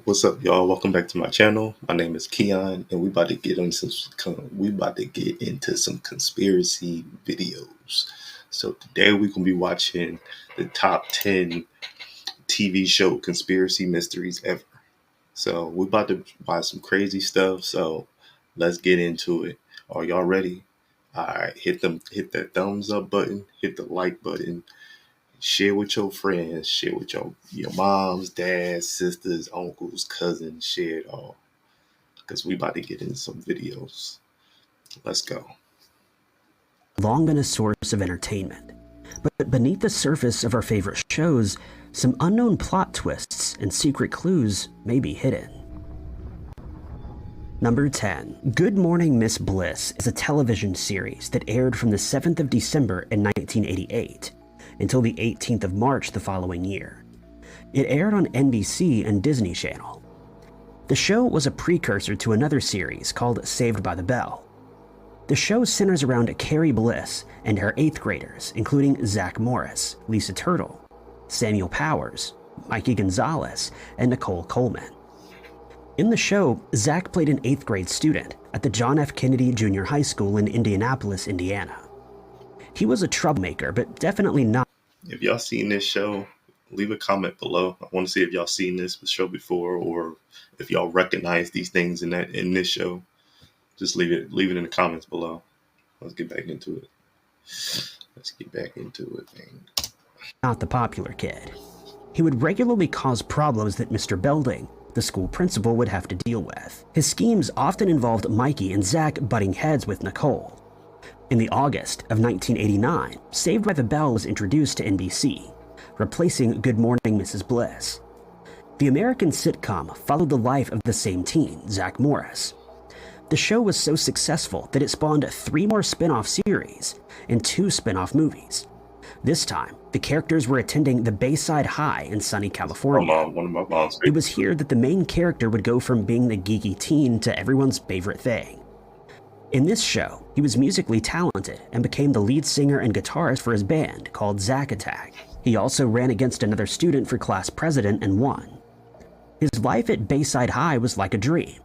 What's up, y'all? Welcome back to my channel. My name is Keon, and we about to get into some conspiracy videos. So today we're gonna be watching the top 10 TV show conspiracy mysteries ever. So we're about to watch some crazy stuff. So let's get into it. Are y'all ready? All right, hit that thumbs up button, hit the like button. Share with your friends, share with your moms, dads, sisters, uncles, cousins, share it all. Because we about to get into some videos. Let's go. Long been a source of entertainment, but beneath the surface of our favorite shows, some unknown plot twists and secret clues may be hidden. Number 10. Good Morning Miss Bliss is a television series that aired from the 7th of December in 1988 until the 18th of March the following year. It aired on NBC and Disney Channel. The show was a precursor to another series called Saved by the Bell. The show centers around Carrie Bliss and her 8th graders, including Zach Morris, Lisa Turtle, Samuel Powers, Mikey Gonzalez, and Nicole Coleman. In the show, Zach played an 8th grade student at the John F. Kennedy Junior High School in Indianapolis, Indiana. He was a troublemaker, but definitely not. If y'all seen this show, leave a comment below. I want to see if y'all seen this show before, or if y'all recognize these things in this show. Just leave it in the comments below. Let's get back into it. Man. Not the popular kid. He would regularly cause problems that Mr. Belding, the school principal, would have to deal with. His schemes often involved Mikey and Zach butting heads with Nicole. In the August of 1989, Saved by the Bell was introduced to NBC, replacing Good Morning Mrs. Bliss. The American sitcom followed the life of the same teen, Zach Morris. The show was so successful that it spawned 3 more spin-off series and 2 spin-off movies. This time, the characters were attending the Bayside High in sunny California. It was here that the main character would go from being the geeky teen to everyone's favorite thing. In this show, he was musically talented and became the lead singer and guitarist for his band called Zack Attack. He also ran against another student for class president and won. His life at Bayside High was like a dream.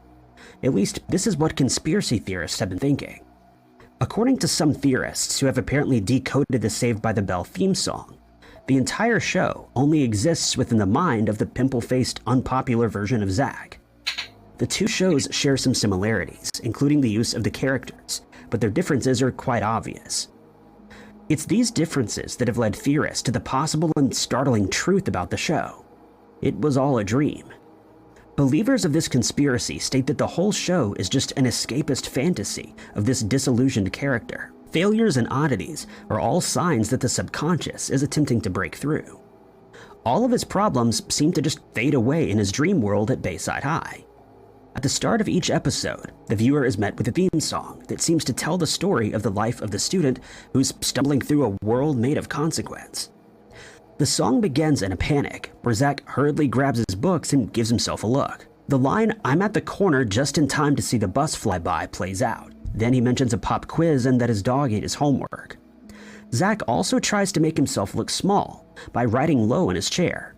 At least, this is what conspiracy theorists have been thinking. According to some theorists who have apparently decoded the Saved by the Bell theme song, the entire show only exists within the mind of the pimple-faced, unpopular version of Zack. The two shows share some similarities, including the use of the characters, but their differences are quite obvious. It's these differences that have led theorists to the possible and startling truth about the show. It was all a dream. Believers of this conspiracy state that the whole show is just an escapist fantasy of this disillusioned character. Failures and oddities are all signs that the subconscious is attempting to break through. All of his problems seem to just fade away in his dream world at Bayside High. At the start of each episode, the viewer is met with a theme song that seems to tell the story of the life of the student who's stumbling through a world made of consequence. The song begins in a panic, where Zach hurriedly grabs his books and gives himself a look. The line, "I'm at the corner just in time to see the bus fly by," plays out. Then he mentions a pop quiz and that his dog ate his homework. Zach also tries to make himself look small by riding low in his chair.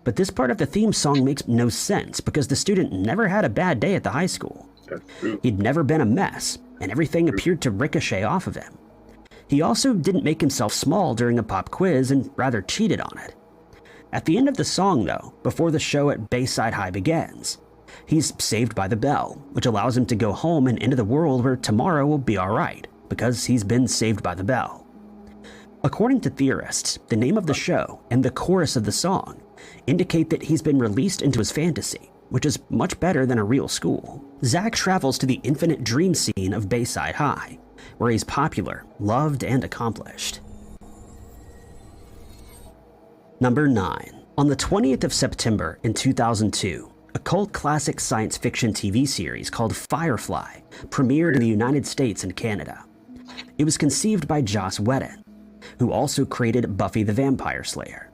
But this part of the theme song makes no sense because the student never had a bad day at the high school. He'd never been a mess, and everything appeared to ricochet off of him. He also didn't make himself small during a pop quiz and rather cheated on it. At the end of the song, though, before the show at Bayside High begins, he's saved by the bell, which allows him to go home and into the world where tomorrow will be alright, because he's been saved by the bell. According to theorists, the name of the show and the chorus of the song indicate that he's been released into his fantasy, which is much better than a real school. Zach travels to the infinite dream scene of Bayside High, where he's popular, loved, and accomplished. Number 9. On the 20th of September in 2002, a cult classic science fiction TV series called Firefly premiered in the United States and Canada. It was conceived by Joss Whedon, who also created Buffy the Vampire Slayer.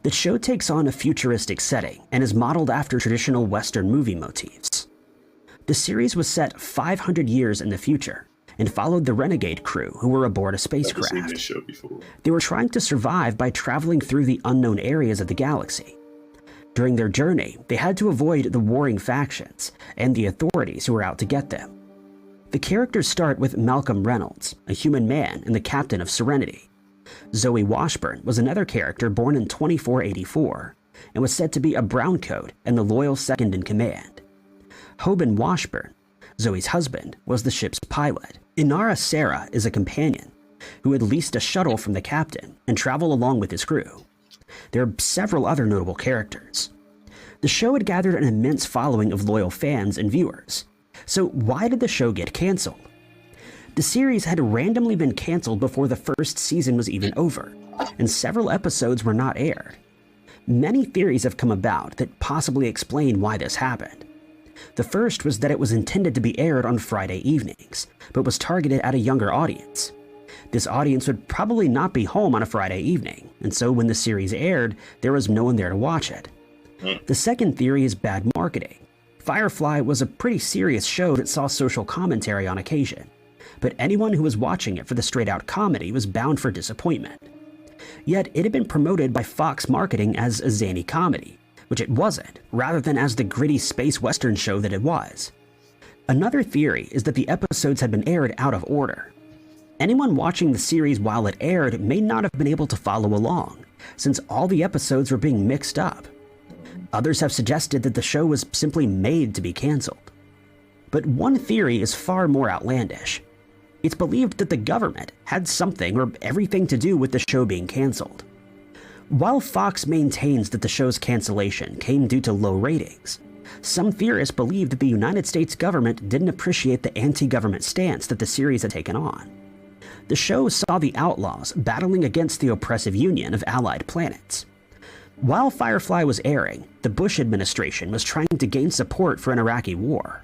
The show takes on a futuristic setting and is modeled after traditional Western movie motifs. The series was set 500 years in the future and followed the renegade crew who were aboard a spacecraft. I've seen this show before. They were trying to survive by traveling through the unknown areas of the galaxy. During their journey, they had to avoid the warring factions and the authorities who were out to get them. The characters start with Malcolm Reynolds, a human man and the captain of Serenity. Zoe Washburn was another character born in 2484 and was said to be a browncoat and the loyal second in command. Hoban Washburn, Zoe's husband, was the ship's pilot. Inara Sarah is a companion who had leased a shuttle from the captain and traveled along with his crew. There are several other notable characters. The show had gathered an immense following of loyal fans and viewers. So why did the show get canceled? The series had randomly been canceled before the first season was even over, and several episodes were not aired. Many theories have come about that possibly explain why this happened. The first was that it was intended to be aired on Friday evenings, but was targeted at a younger audience. This audience would probably not be home on a Friday evening, and so when the series aired, there was no one there to watch it. The second theory is bad marketing. Firefly was a pretty serious show that saw social commentary on occasion, but anyone who was watching it for the straight-out comedy was bound for disappointment. Yet it had been promoted by Fox Marketing as a zany comedy, which it wasn't, rather than as the gritty space western show that it was. Another theory is that the episodes had been aired out of order. Anyone watching the series while it aired may not have been able to follow along, since all the episodes were being mixed up. Others have suggested that the show was simply made to be canceled. But one theory is far more outlandish. It's believed that the government had something or everything to do with the show being canceled. While Fox maintains that the show's cancellation came due to low ratings, some theorists believe that the United States government didn't appreciate the anti-government stance that the series had taken on. The show saw the Outlaws battling against the oppressive Union of Allied Planets. While Firefly was airing, the Bush administration was trying to gain support for an Iraqi war.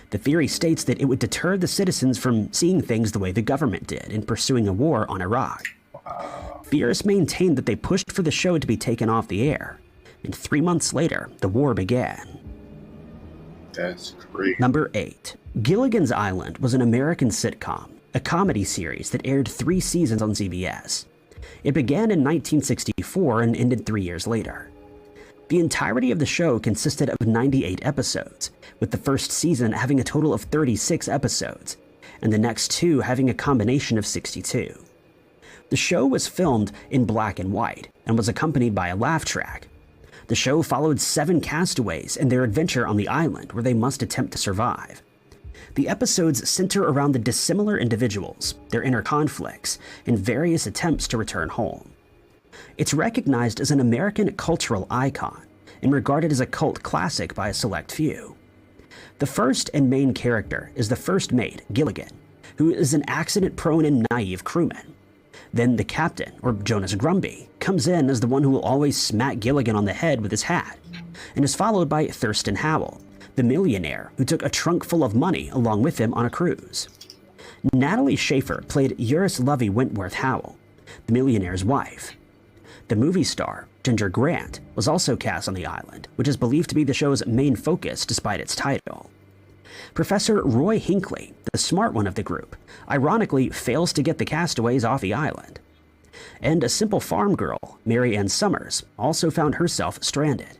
The theory states that it would deter the citizens from seeing things the way the government did in pursuing a war on Iraq. Theorists maintained that they pushed for the show to be taken off the air, and 3 months later, the war began. That's crazy. Number 8. Gilligan's Island was an American sitcom, a comedy series that aired 3 seasons on CBS. It began in 1964 and ended 3 years later. The entirety of the show consisted of 98 episodes, with the first season having a total of 36 episodes, and the next 2 having a combination of 62. The show was filmed in black and white and was accompanied by a laugh track. The show followed 7 castaways and their adventure on the island where they must attempt to survive. The episodes center around the dissimilar individuals, their inner conflicts, and various attempts to return home. It's recognized as an American cultural icon and regarded as a cult classic by a select few. The first and main character is the first mate, Gilligan, who is an accident-prone and naive crewman. Then the captain, or Jonas Grumby, comes in as the one who will always smack Gilligan on the head with his hat, and is followed by Thurston Howell, the millionaire who took a trunk full of money along with him on a cruise. Natalie Schaefer played Eurus Lovey Wentworth Howell, the millionaire's wife. The movie star, Ginger Grant, was also cast on the island, which is believed to be the show's main focus despite its title. Professor Roy Hinckley, the smart one of the group, ironically fails to get the castaways off the island. And a simple farm girl, Mary Ann Summers, also found herself stranded.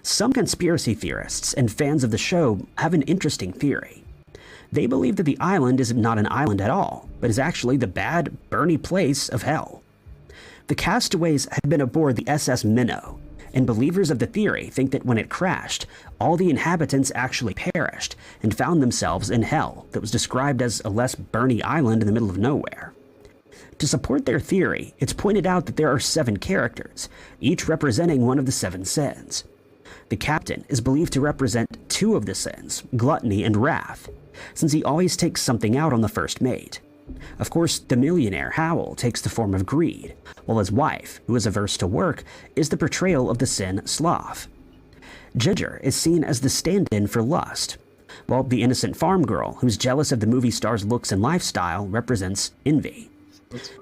Some conspiracy theorists and fans of the show have an interesting theory. They believe that the island is not an island at all, but is actually the bad, burny place of hell. The castaways had been aboard the SS Minnow, and believers of the theory think that when it crashed, all the inhabitants actually perished and found themselves in hell that was described as a less burny island in the middle of nowhere. To support their theory, it's pointed out that there are 7 characters, each representing one of the 7 sins. The captain is believed to represent 2 of the sins, gluttony and wrath, since he always takes something out on the first mate. Of course, the millionaire, Howell, takes the form of greed, while his wife, who is averse to work, is the portrayal of the sin sloth. Ginger is seen as the stand-in for lust, while the innocent farm girl, who's jealous of the movie star's looks and lifestyle, represents envy.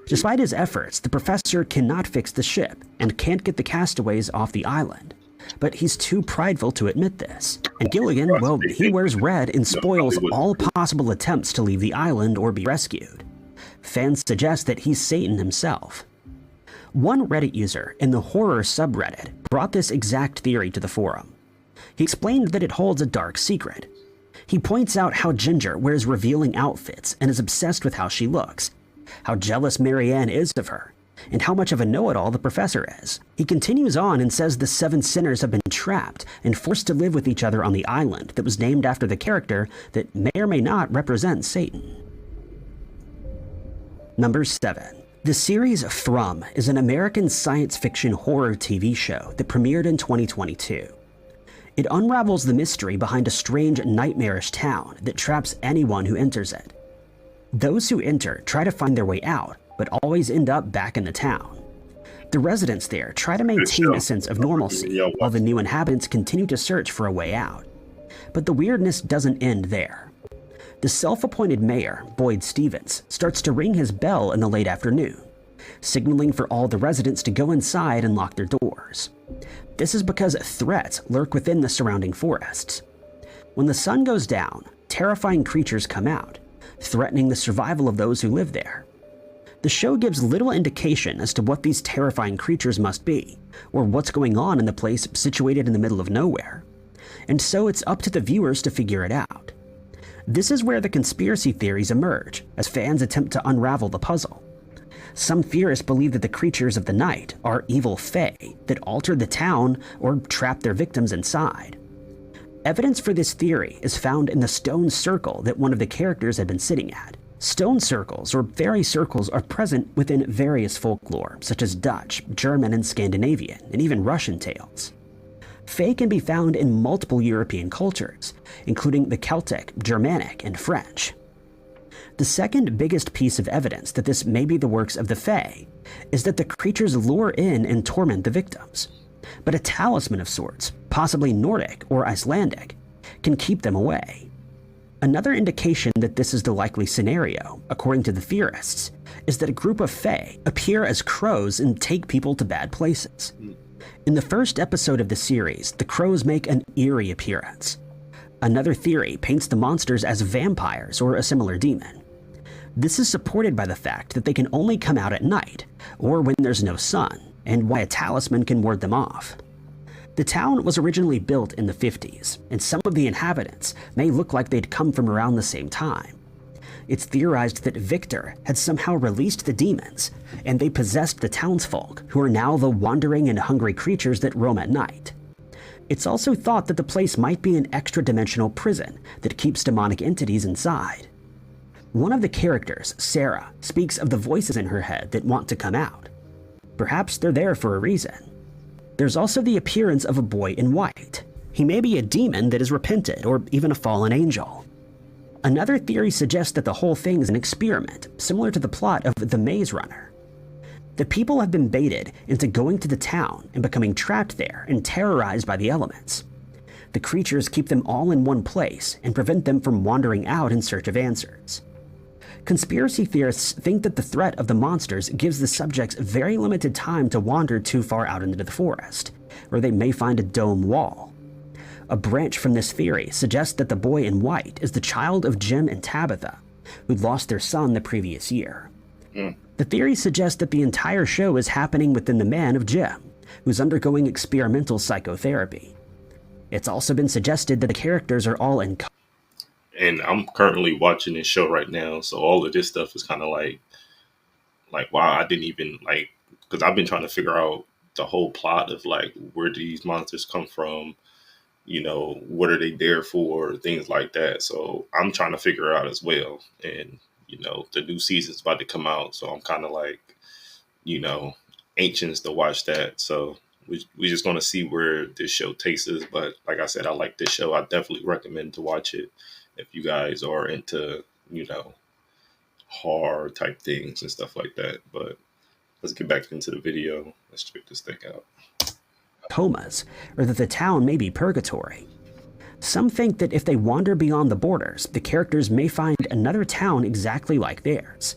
Despite his efforts, the professor cannot fix the ship and can't get the castaways off the island. But he's too prideful to admit this. And Gilligan, well, he wears red and spoils all possible attempts to leave the island or be rescued. Fans suggest that he's Satan himself. One Reddit user in the horror subreddit brought this exact theory to the forum. He explained that it holds a dark secret. He points out how Ginger wears revealing outfits and is obsessed with how she looks, how jealous Marianne is of her, and how much of a know-it-all the professor is. He continues on and says the 7 sinners have been trapped and forced to live with each other on the island that was named after the character that may or may not represent Satan. Number 7. The series From is an American science fiction horror TV show that premiered in 2022. It unravels the mystery behind a strange, nightmarish town that traps anyone who enters it. Those who enter try to find their way out, but always end up back in the town. The residents there try to maintain a sense of normalcy, while the new inhabitants continue to search for a way out. But the weirdness doesn't end there. The self-appointed mayor, Boyd Stevens, starts to ring his bell in the late afternoon, signaling for all the residents to go inside and lock their doors. This is because threats lurk within the surrounding forests. When the sun goes down, terrifying creatures come out, threatening the survival of those who live there. The show gives little indication as to what these terrifying creatures must be, or what's going on in the place situated in the middle of nowhere. And so it's up to the viewers to figure it out. This is where the conspiracy theories emerge, as fans attempt to unravel the puzzle. Some theorists believe that the creatures of the night are evil fae that altered the town or trapped their victims inside. Evidence for this theory is found in the stone circle that one of the characters had been sitting at. Stone circles, or fairy circles, are present within various folklore, such as Dutch, German, and Scandinavian, and even Russian tales. Fae can be found in multiple European cultures, including the Celtic, Germanic, and French. The second biggest piece of evidence that this may be the works of the Fae is that the creatures lure in and torment the victims. But a talisman of sorts, possibly Nordic or Icelandic, can keep them away. Another indication that this is the likely scenario, according to the theorists, is that a group of Fae appear as crows and take people to bad places. In the first episode of the series, the crows make an eerie appearance. Another theory paints the monsters as vampires or a similar demon. This is supported by the fact that they can only come out at night, or when there's no sun, and why a talisman can ward them off. The town was originally built in the 50s, and some of the inhabitants may look like they'd come from around the same time. It's theorized that Victor had somehow released the demons, and they possessed the townsfolk, who are now the wandering and hungry creatures that roam at night. It's also thought that the place might be an extra-dimensional prison that keeps demonic entities inside. One of the characters, Sarah, speaks of the voices in her head that want to come out. Perhaps they're there for a reason. There's also the appearance of a boy in white. He may be a demon that has repented, or even a fallen angel. Another theory suggests that the whole thing is an experiment, similar to the plot of The Maze Runner. The people have been baited into going to the town and becoming trapped there and terrorized by the elements. The creatures keep them all in one place and prevent them from wandering out in search of answers. Conspiracy theorists think that the threat of the monsters gives the subjects very limited time to wander too far out into the forest, where they may find a dome wall. A branch from this theory suggests that the boy in white is the child of Jim and Tabitha, who'd lost their son the previous year. The theory suggests that the entire show is happening within the man of Jim, who's undergoing experimental psychotherapy. It's also been suggested that the characters are all in. And I'm currently watching this show right now, so all of this stuff is kind of like wow, I didn't even because I've been trying to figure out the whole plot of where do these monsters come from, what are they there for, things like that. So I'm trying to figure out as well, and the new season's about to come out, so I'm kind of anxious to watch that. So we're just going to see where this show takes us. But like I said, I like this show. I definitely recommend to watch it if you guys are into, horror type things and stuff like that. But let's get back into the video. Let's check this thing out. Comas, or that the town may be purgatory. Some think that if they wander beyond the borders, the characters may find another town exactly like theirs.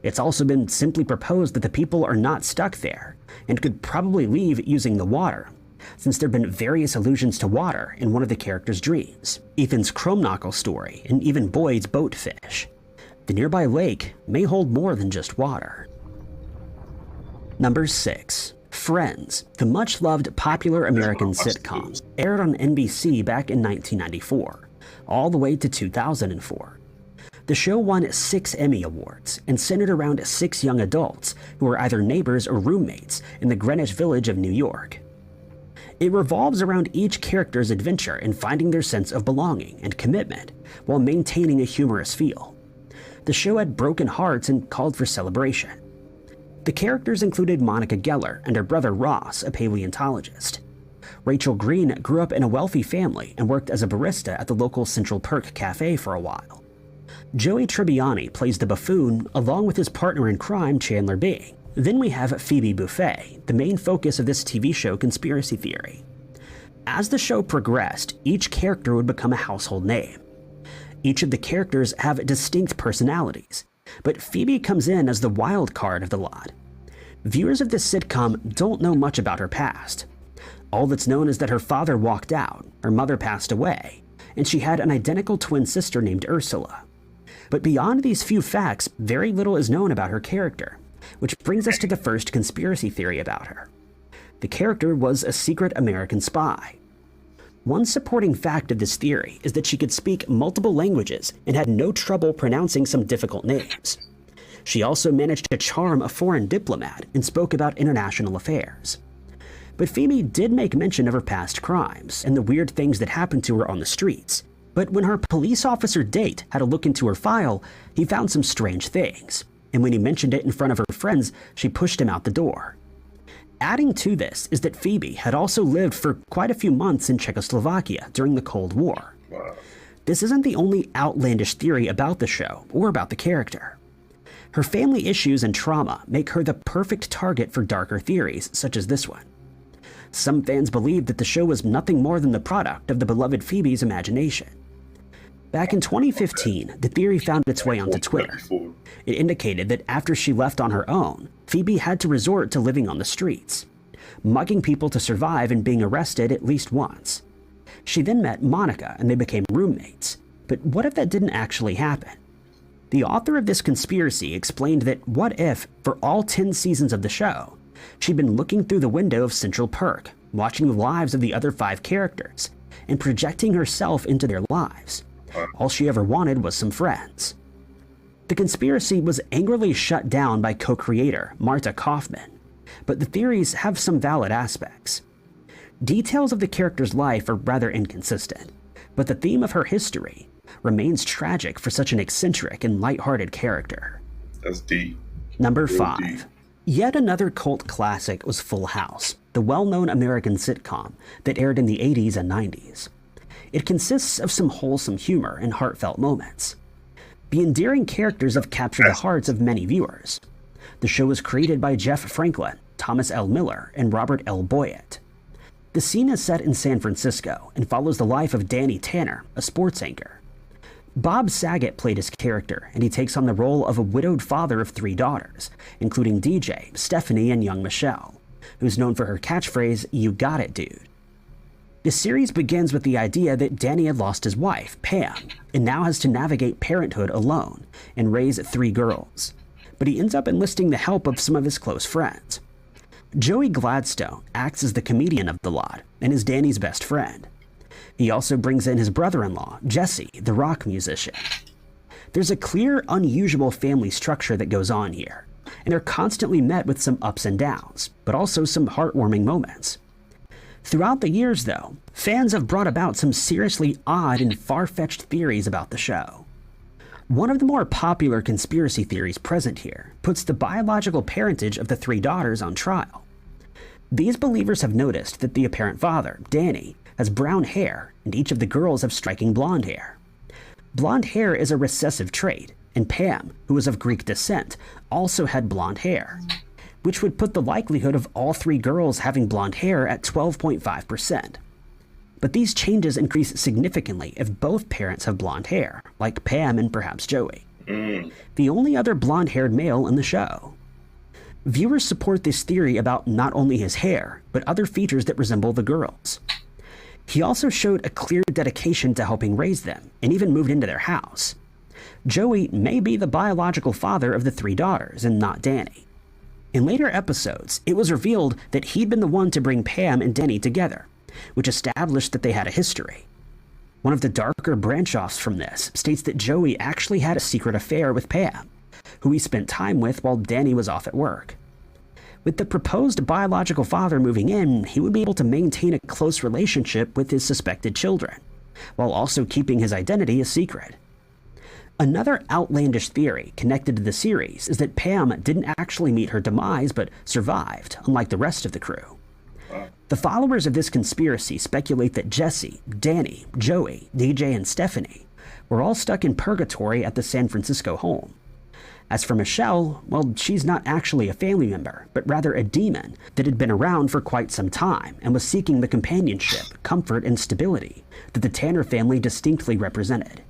It's also been simply proposed that the people are not stuck there, and could probably leave using the water, since there have been various allusions to water in one of the characters' dreams, Ethan's Chromknuckle story, and even Boyd's boatfish. The nearby lake may hold more than just water. Number 6. Friends, the much-loved popular American sitcom, aired on NBC back in 1994, all the way to 2004. The show won 6 Emmy Awards and centered around 6 young adults who were either neighbors or roommates in the Greenwich Village of New York. It revolves around each character's adventure in finding their sense of belonging and commitment while maintaining a humorous feel. The show had broken hearts and called for celebration. The characters included Monica Geller and her brother Ross, a paleontologist. Rachel Green grew up in a wealthy family and worked as a barista at the local Central Perk Cafe for a while. Joey Tribbiani plays the buffoon along with his partner in crime, Chandler Bing. Then we have Phoebe Buffay, the main focus of this TV show conspiracy theory. As the show progressed, each character would become a household name. Each of the characters have distinct personalities, but Phoebe comes in as the wild card of the lot. Viewers of this sitcom don't know much about her past. All that's known is that her father walked out, her mother passed away, and she had an identical twin sister named Ursula. But beyond these few facts, very little is known about her character, which brings us to the first conspiracy theory about her. The character was a secret American spy. One supporting fact of this theory is that she could speak multiple languages and had no trouble pronouncing some difficult names. She also managed to charm a foreign diplomat and spoke about international affairs. But Phoebe did make mention of her past crimes and the weird things that happened to her on the streets. But when her police officer date had a look into her file, he found some strange things. And when he mentioned it in front of her friends, she pushed him out the door. Adding to this is that Phoebe had also lived for quite a few months in Czechoslovakia during the Cold War. Wow. This isn't the only outlandish theory about the show or about the character. Her family issues and trauma make her the perfect target for darker theories such as this one. Some fans believe that the show was nothing more than the product of the beloved Phoebe's imagination. Back in 2015, the theory found its way onto Twitter. It indicated that after she left on her own, Phoebe had to resort to living on the streets, mugging people to survive and being arrested at least once. She then met Monica and they became roommates. But what if that didn't actually happen? The author of this conspiracy explained that what if, for all 10 seasons of the show, she'd been looking through the window of Central Perk, watching the lives of the other 5 characters, and projecting herself into their lives. All she ever wanted was some friends. The conspiracy was angrily shut down by co-creator Marta Kaufman, but the theories have some valid aspects. Details of the character's life are rather inconsistent, but the theme of her history remains tragic for such an eccentric and lighthearted character. That's deep. Number Real 5. deep. Yet another cult classic was Full House, the well-known American sitcom that aired in the 80s and 90s. It consists of some wholesome humor and heartfelt moments. The endearing characters have captured the hearts of many viewers. The show was created by Jeff Franklin, Thomas L. Miller, and Robert L. Boyett. The scene is set in San Francisco and follows the life of Danny Tanner, a sports anchor. Bob Saget played his character, and he takes on the role of a widowed father of 3 daughters, including DJ, Stephanie, and young Michelle, who's known for her catchphrase, "You got it, dude." The series begins with the idea that Danny had lost his wife, Pam, and now has to navigate parenthood alone and raise 3 girls. But he ends up enlisting the help of some of his close friends. Joey Gladstone acts as the comedian of the lot and is Danny's best friend. He also brings in his brother-in-law, Jesse, the rock musician. There's a clear, unusual family structure that goes on here, and they're constantly met with some ups and downs, but also some heartwarming moments. Throughout the years, though, fans have brought about some seriously odd and far-fetched theories about the show. One of the more popular conspiracy theories present here puts the biological parentage of the 3 daughters on trial. These believers have noticed that the apparent father, Danny, has brown hair, and each of the girls have striking blonde hair. Blonde hair is a recessive trait, and Pam, who is of Greek descent, also had blonde hair, which would put the likelihood of all 3 girls having blonde hair at 12.5%. But these changes increase significantly if both parents have blonde hair, like Pam and perhaps Joey, the only other blonde-haired male in the show. Viewers support this theory about not only his hair, but other features that resemble the girls. He also showed a clear dedication to helping raise them, and even moved into their house. Joey may be the biological father of the 3 daughters, and not Danny. In later episodes, it was revealed that he'd been the one to bring Pam and Denny together, which established that they had a history. One of the darker branch-offs from this states that Joey actually had a secret affair with Pam, who he spent time with while Danny was off at work. With the proposed biological father moving in, he would be able to maintain a close relationship with his suspected children, while also keeping his identity a secret. Another outlandish theory connected to the series is that Pam didn't actually meet her demise but survived, unlike the rest of the crew. The followers of this conspiracy speculate that Jesse, Danny, Joey, DJ, and Stephanie were all stuck in purgatory at the San Francisco home. As for Michelle, well, she's not actually a family member, but rather a demon that had been around for quite some time and was seeking the companionship, comfort, and stability that the Tanner family distinctly represented.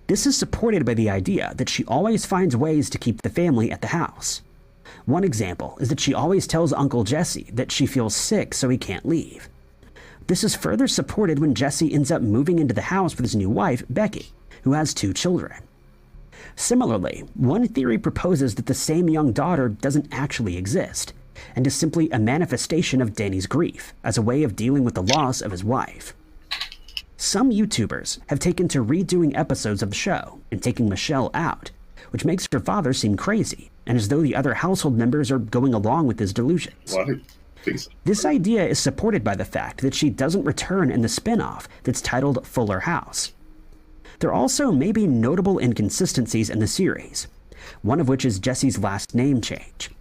This is supported by the idea that she always finds ways to keep the family at the house. One example is that she always tells Uncle Jesse that she feels sick so he can't leave. This is further supported when Jesse ends up moving into the house with his new wife, Becky, who has 2 children. Similarly, one theory proposes that the same young daughter doesn't actually exist, and is simply a manifestation of Danny's grief as a way of dealing with the loss of his wife. Some YouTubers have taken to redoing episodes of the show and taking Michelle out, which makes her father seem crazy, and as though the other household members are going along with his delusions. Why? This idea is supported by the fact that she doesn't return in the spin-off that's titled Fuller House. There also may be notable inconsistencies in the series, one of which is Jesse's last name change.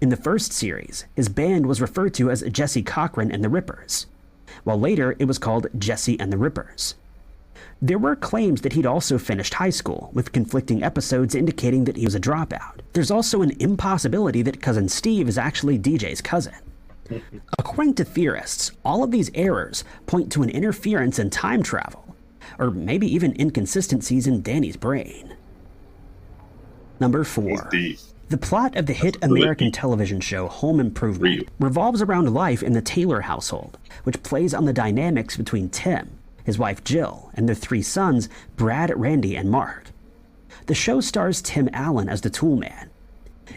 In the first series, his band was referred to as Jesse Cochran and the Rippers, while later it was called Jesse and the Rippers. There were claims that he'd also finished high school, with conflicting episodes indicating that he was a dropout. There's also an impossibility that Cousin Steve is actually DJ's cousin. According to theorists, all of these errors point to an interference in time travel, or maybe even inconsistencies in Danny's brain. Number 4. The plot of the hit American television show Home Improvement revolves around life in the Taylor household, which plays on the dynamics between Tim, his wife Jill, and their 3 sons, Brad, Randy, and Mark. The show stars Tim Allen as the Toolman.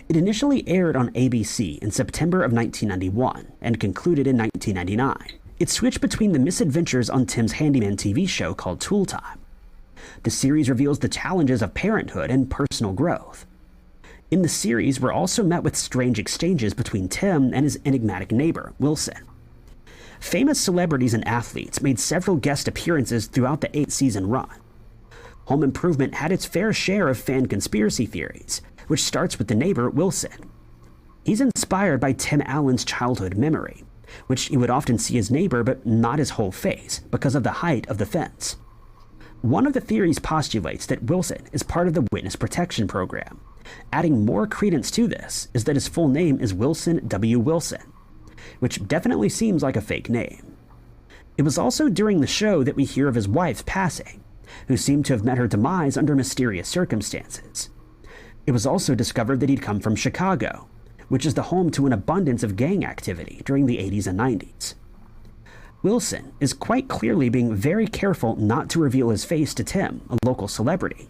It initially aired on ABC in September of 1991 and concluded in 1999. It switched between the misadventures on Tim's handyman TV show called Tool Time. The series reveals the challenges of parenthood and personal growth. In the series, we're also met with strange exchanges between Tim and his enigmatic neighbor, Wilson. Famous celebrities and athletes made several guest appearances throughout the 8-season run. Home Improvement had its fair share of fan conspiracy theories, which starts with the neighbor, Wilson. He's inspired by Tim Allen's childhood memory, which he would often see his neighbor but not his whole face because of the height of the fence. One of the theories postulates that Wilson is part of the Witness Protection Program. Adding more credence to this is that his full name is Wilson W. Wilson, which definitely seems like a fake name. It was also during the show that we hear of his wife's passing, who seemed to have met her demise under mysterious circumstances. It was also discovered that he'd come from Chicago, which is the home to an abundance of gang activity during the 80s and 90s. Wilson is quite clearly being very careful not to reveal his face to Tim, a local celebrity.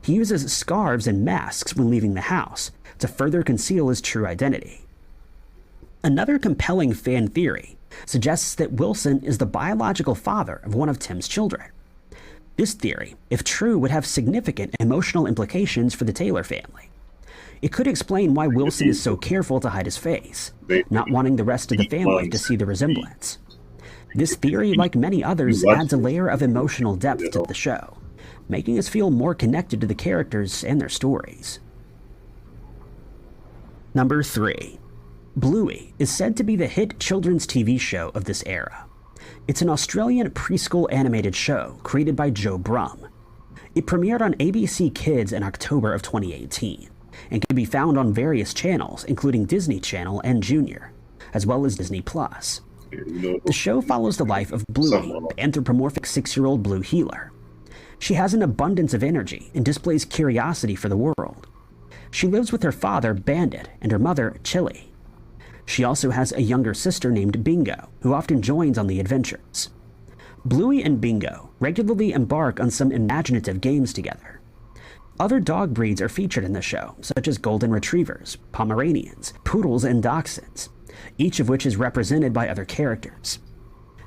He uses scarves and masks when leaving the house to further conceal his true identity. Another compelling fan theory suggests that Wilson is the biological father of one of Tim's children. This theory, if true, would have significant emotional implications for the Taylor family. It could explain why Wilson is so careful to hide his face, not wanting the rest of the family to see the resemblance. This theory, like many others, adds a layer of emotional depth to the show, making us feel more connected to the characters and their stories. Number 3. Bluey is said to be the hit children's TV show of this era. It's an Australian preschool animated show created by Joe Brum. It premiered on ABC Kids in October of 2018 and can be found on various channels, including Disney Channel and Junior, as well as Disney+. The show follows the life of Bluey, the anthropomorphic 6-year-old blue healer. She has an abundance of energy and displays curiosity for the world. She lives with her father, Bandit, and her mother, Chili. She also has a younger sister named Bingo, who often joins on the adventures. Bluey and Bingo regularly embark on some imaginative games together. Other dog breeds are featured in the show, such as golden retrievers, Pomeranians, poodles, and dachshunds, each of which is represented by other characters.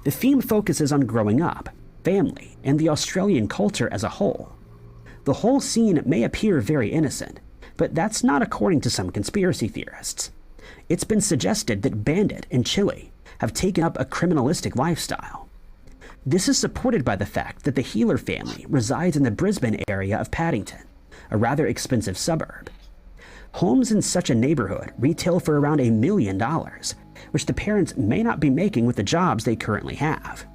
The theme focuses on growing up, family, and the Australian culture as a whole. The whole scene may appear very innocent, but that's not according to some conspiracy theorists. It's been suggested that Bandit and Chili have taken up a criminalistic lifestyle. This is supported by the fact that the Healer family resides in the Brisbane area of Paddington, a rather expensive suburb. Homes in such a neighborhood retail for around $1 million, which the parents may not be making with the jobs they currently have.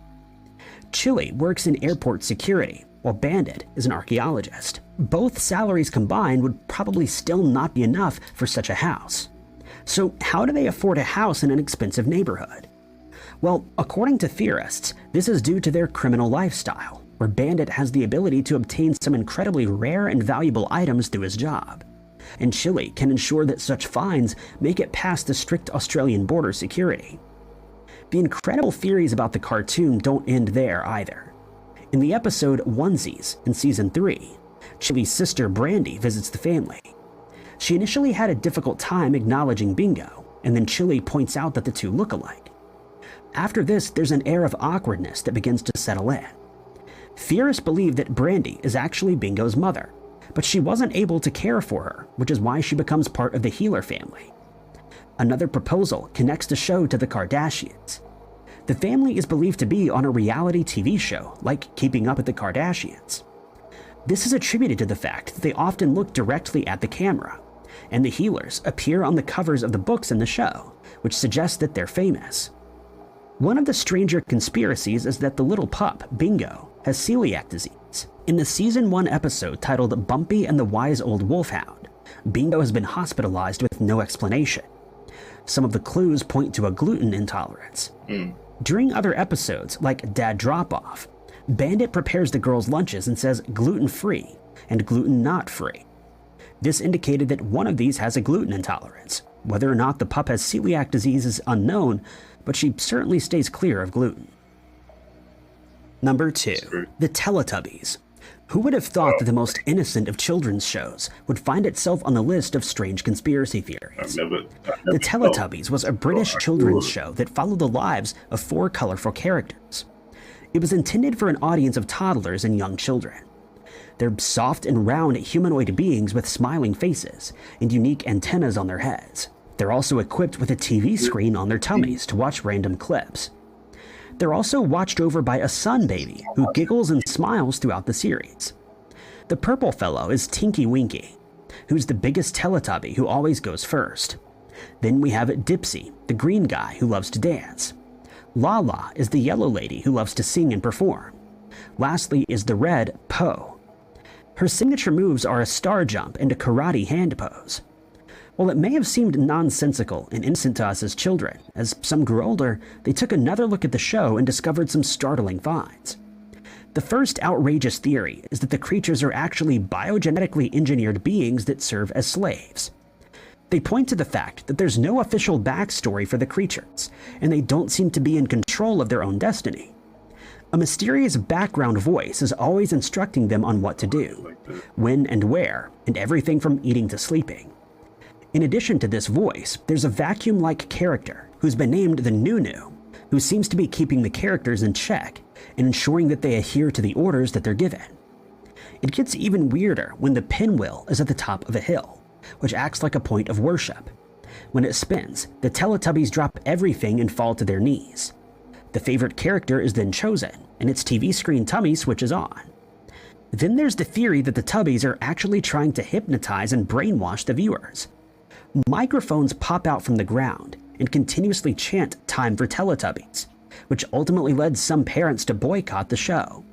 Chili works in airport security, while Bandit is an archaeologist. Both salaries combined would probably still not be enough for such a house. So how do they afford a house in an expensive neighborhood? Well, according to theorists, this is due to their criminal lifestyle, where Bandit has the ability to obtain some incredibly rare and valuable items through his job. And Chili can ensure that such finds make it past the strict Australian border security. The incredible theories about the cartoon don't end there either. In the episode Onesies in Season 3, Chili's sister Brandy visits the family. She initially had a difficult time acknowledging Bingo, and then Chili points out that the two look alike. After this, there's an air of awkwardness that begins to settle in. Theorists believe that Brandy is actually Bingo's mother, but she wasn't able to care for her, which is why she becomes part of the Healer family. Another proposal connects the show to the Kardashians. The family is believed to be on a reality TV show like Keeping Up with the Kardashians. This is attributed to the fact that they often look directly at the camera, and the Healers appear on the covers of the books in the show, which suggests that they're famous. One of the stranger conspiracies is that the little pup, Bingo, has celiac disease. In the Season 1 episode titled Bumpy and the Wise Old Wolfhound, Bingo has been hospitalized with no explanation. Some of the clues point to a gluten intolerance. During other episodes, like Dad Drop-Off, Bandit prepares the girls' lunches and says gluten-free and gluten-not-free. This indicated that one of these has a gluten intolerance. Whether or not the pup has celiac disease is unknown, but she certainly stays clear of gluten. Number 2. The Teletubbies. Who would have thought that the most innocent of children's shows would find itself on the list of strange conspiracy theories? The Teletubbies was a British children's show that followed the lives of 4 colorful characters. It was intended for an audience of toddlers and young children. They're soft and round humanoid beings with smiling faces and unique antennas on their heads. They're also equipped with a TV screen on their tummies to watch random clips. They're also watched over by a sun baby who giggles and smiles throughout the series. The purple fellow is Tinky Winky, who's the biggest Teletubby who always goes first. Then we have Dipsy, the green guy who loves to dance. Lala is the yellow lady who loves to sing and perform. Lastly is the red Po. Her signature moves are a star jump and a karate hand pose. While it may have seemed nonsensical and innocent to us as children, as some grew older, they took another look at the show and discovered some startling finds. The first outrageous theory is that the creatures are actually biogenetically engineered beings that serve as slaves. They point to the fact that there's no official backstory for the creatures, and they don't seem to be in control of their own destiny. A mysterious background voice is always instructing them on what to do, when and where, and everything from eating to sleeping. In addition to this voice, there's a vacuum-like character who's been named the Nunu, who seems to be keeping the characters in check and ensuring that they adhere to the orders that they're given. It gets even weirder when the pinwheel is at the top of a hill, which acts like a point of worship. When it spins, the Teletubbies drop everything and fall to their knees. The favorite character is then chosen, and its TV screen tummy switches on. Then there's the theory that the Tubbies are actually trying to hypnotize and brainwash the viewers. Microphones pop out from the ground and continuously chant "Time for Teletubbies," which ultimately led some parents to boycott the show.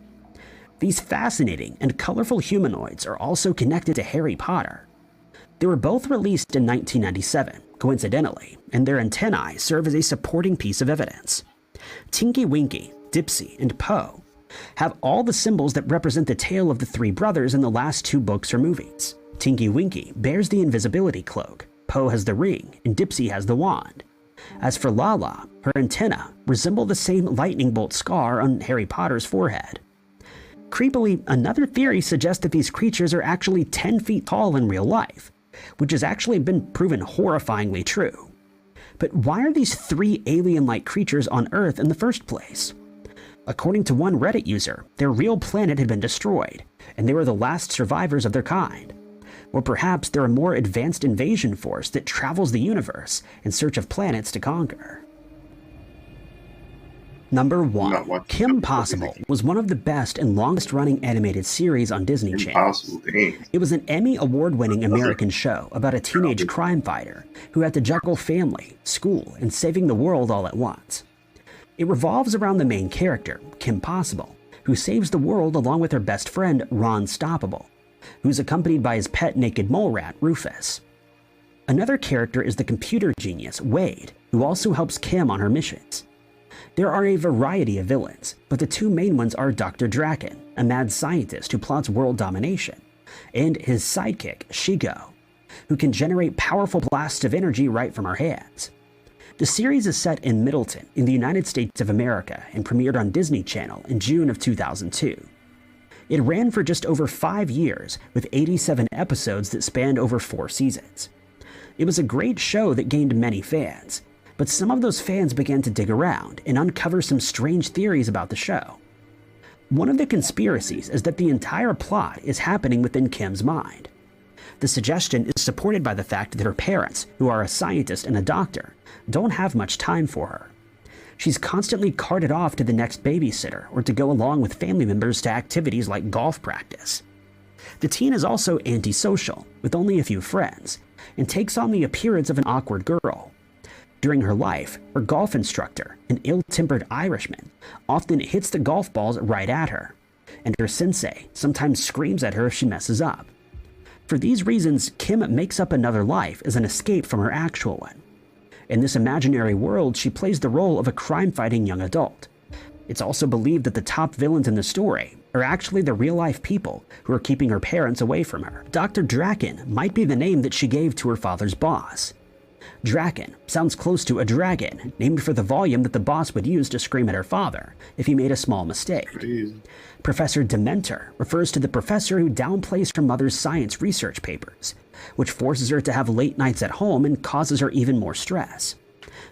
These fascinating and colorful humanoids are also connected to Harry Potter. They were both released in 1997, coincidentally, and their antennae serve as a supporting piece of evidence. Tinky Winky, Dipsy, and Po have all the symbols that represent the tale of the 3 brothers in the last 2 books or movies. Tinky Winky bears the invisibility cloak, Po has the ring, and Dipsy has the wand. As for Lala, her antennae resemble the same lightning bolt scar on Harry Potter's forehead. Creepily, another theory suggests that these creatures are actually 10 feet tall in real life, which has actually been proven horrifyingly true. But why are these three alien-like creatures on Earth in the first place? According to one Reddit user, their real planet had been destroyed, and they were the last survivors of their kind. Or perhaps they're a more advanced invasion force that travels the universe in search of planets to conquer. Number I'm not 1. watching Kim Teletubbies Possible again. was one of the best and longest-running animated series on Disney Channel. Impossible. Dang. It was an Emmy Award-winning That's American show about a teenage a crime fighter who had to juggle family, school, and saving the world all at once. It revolves around the main character, Kim Possible, who saves the world along with her best friend, Ron Stoppable, who's accompanied by his pet naked mole rat, Rufus. Another character is the computer genius, Wade, who also helps Kim on her missions. There are a variety of villains, but the two main ones are Dr. Draken, a mad scientist who plots world domination, and his sidekick, Shigo, who can generate powerful blasts of energy right from her hands. The series is set in Middleton, in the United States of America, and premiered on Disney Channel in June of 2002. It ran for just over 5 years, with 87 episodes that spanned over 4 seasons. It was a great show that gained many fans, but some of those fans began to dig around and uncover some strange theories about the show. One of the conspiracies is that the entire plot is happening within Kim's mind. The suggestion is supported by the fact that her parents, who are a scientist and a doctor, don't have much time for her. She's constantly carted off to the next babysitter or to go along with family members to activities like golf practice. The teen is also antisocial, with only a few friends, and takes on the appearance of an awkward girl. During her life, her golf instructor, an ill-tempered Irishman, often hits the golf balls right at her, and her sensei sometimes screams at her if she messes up. For these reasons, Kim makes up another life as an escape from her actual one. In this imaginary world, she plays the role of a crime-fighting young adult. It's also believed that the top villains in the story are actually the real-life people who are keeping her parents away from her. Dr. Draken might be the name that she gave to her father's boss. Draken sounds close to a dragon, named for the volume that the boss would use to scream at her father if he made a small mistake. crazy. Professor Dementor refers to the professor who downplays her mother's science research papers, which forces her to have late nights at home and causes her even more stress.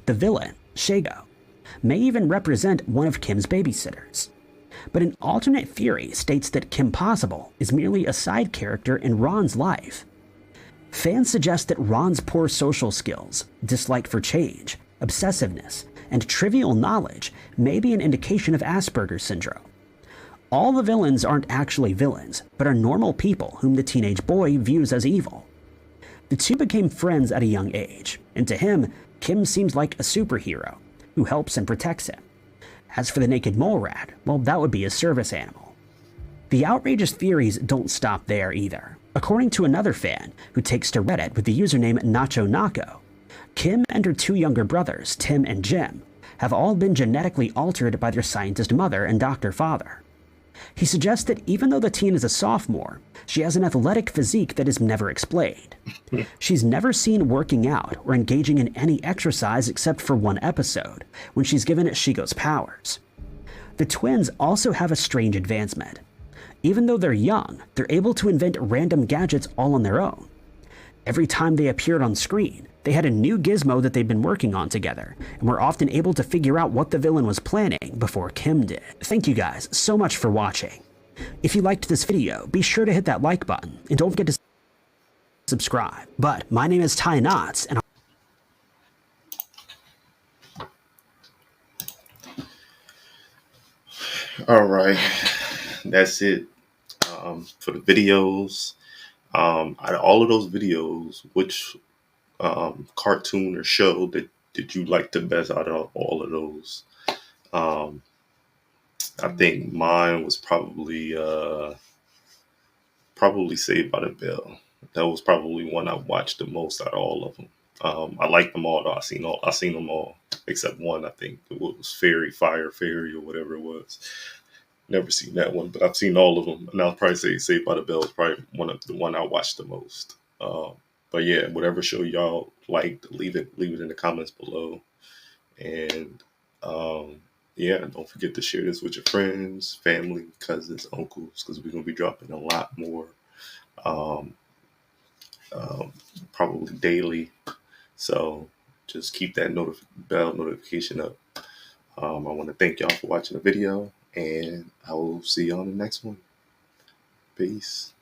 The villain, Shigo, may even represent one of Kim's babysitters. But an alternate theory states that Kim Possible is merely a side character in Ron's life. Fans suggest that Ron's poor social skills, dislike for change, obsessiveness, and trivial knowledge may be an indication of Asperger's syndrome. All the villains aren't actually villains, but are normal people whom the teenage boy views as evil. The two became friends at a young age, and to him, Kim seems like a superhero who helps and protects him. As for the naked mole rat, well, that would be a service animal. The outrageous theories don't stop there either. According to another fan who takes to Reddit with the username Nacho Naco, Kim and her two younger brothers, Tim and Jim, have all been genetically altered by their scientist mother and doctor father. He suggests that even though the teen is a sophomore, she has an athletic physique that is never explained. She's never seen working out or engaging in any exercise except for one episode, when she's given Shigo's powers. The twins also have a strange advancement. Even though they're young, they're able to invent random gadgets all on their own. Every time they appeared on screen, they had a new gizmo that they'd been working on together, and were often able to figure out what the villain was planning before Kim did. Thank you guys so much for watching. If you liked this video, be sure to hit that like button, and don't forget to subscribe. But my name is Ty Knotts, and All right, that's it for the videos. Out of all of those videos, which cartoon or show that did you like the best out of all of those? Um, I think mine was probably Saved by the Bell. That was probably one I watched the most out of all of them. I liked them all though. I seen them all except one. I think it was Fire Fairy or whatever it was. Never seen that one, but I've seen all of them. And I'll probably say Saved by the Bell is probably the one I watched the most. But yeah, whatever show y'all liked, leave it in the comments below. And Yeah, don't forget to share this with your friends, family, cousins, uncles, because we're gonna be dropping a lot more, um, um, probably daily. So just keep that bell notification up. I want to thank y'all for watching the video, and I will see you on the next one. Peace.